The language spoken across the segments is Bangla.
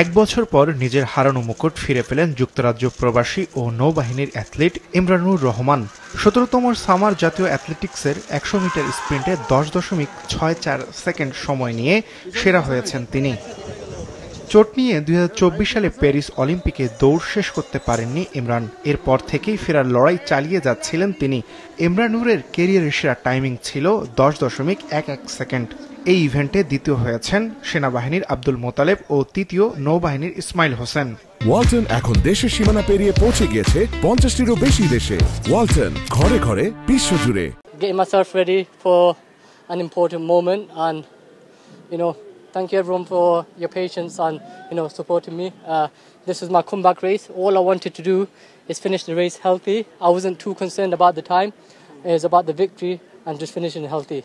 এক বছর পর নিজের হারানো মুকুট ফিরে পেলেন যুক্তরাজ্য প্রবাসী ও নৌবাহিনীর অ্যাথলিট ইমরানুর রহমান। ১৭তম সামার জাতীয় অ্যাথলেটিক্সের ১০০ মিটার স্প্রিন্টে ১০.৬৪ সেকেন্ড সময় নিয়ে সেরা হয়েছেন তিনি। চোট নিয়ে ২০২৪ সালে প্যারিস অলিম্পিকে দৌড় শেষ করতে পারেননি ইমরান। এরপর থেকেই ফেরার লড়াই চালিয়ে যাচ্ছিলেন তিনি। ইমরানুরের ক্যারিয়ারের সেরা টাইমিং ছিল ১০.১১ সেকেন্ড। এই ইভেন্টে দ্বিতীয় হয়েছেন সেনাবাহিনীর আব্দুল মোতালেব ও তৃতীয় নৌবাহিনীর ইসমাইল হোসেন। ওয়ালটন এখন দেশের সীমানা পেরিয়ে পৌঁছে গিয়েছে ৫০টিরও বেশি দেশে। ওয়ালটন, ঘরে ঘরে বিশ্বজুড়ে। Getting myself ready for an important moment, and thank you everyone for your patience and supporting me. This is my comeback race. All I wanted to do is finish the race healthy. I wasn't too concerned about the time. It was about the victory and just finishing healthy.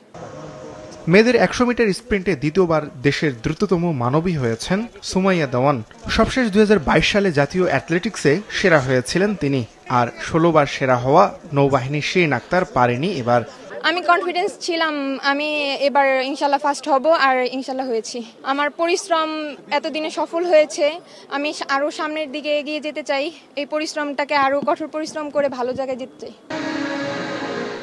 মেয়েদের ১০০ মিটার স্প্রিন্টে দ্বিতীয়বার দেশের দ্রুততম মানবী হয়েছেন সুমাইয়া দেওয়ান। সবশেষ ২০২২ সালে জাতীয় অ্যাথলেটিক্সে সেরা হয়েছিলেন তিনি। আর ১৬ বার সেরা হওয়া নৌবাহিনীর শিরিন আক্তার পারেনি এবার। আমি কনফিডেন্স ছিলাম আমি এবার ইনশাল্লাহ ফার্স্ট হব, আর ইনশাল্লাহ হয়েছি। আমার পরিশ্রম এতদিনে সফল হয়েছে। আমি আরও সামনের দিকে এগিয়ে যেতে চাই। এই পরিশ্রমটাকে আরও কঠোর পরিশ্রম করে ভালো জায়গায় যেতে চাই।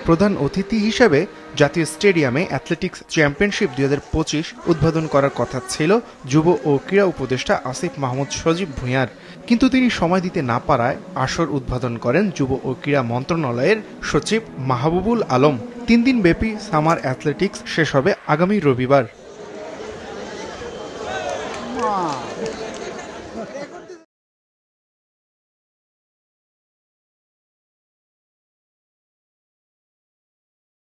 প্রধান অতিথি হিসেবে জাতীয় স্টেডিয়ামে অ্যাথলেটিক্স চ্যাম্পিয়নশিপ ২০২৫ উদ্বোধন করার কথা ছিল যুব ও ক্রীড়া উপদেষ্টা আসিফ মাহমুদ সজীব ভূঁইয়ার, কিন্তু তিনি সময় দিতে না পারায় আসর উদ্বোধন করেন যুব ও ক্রীড়া মন্ত্রণালয়ের সচিব মাহবুবুল আলম। ৩ দিন ব্যাপী সামার অ্যাথলেটিক্স শেষ হবে আগামী রবিবার।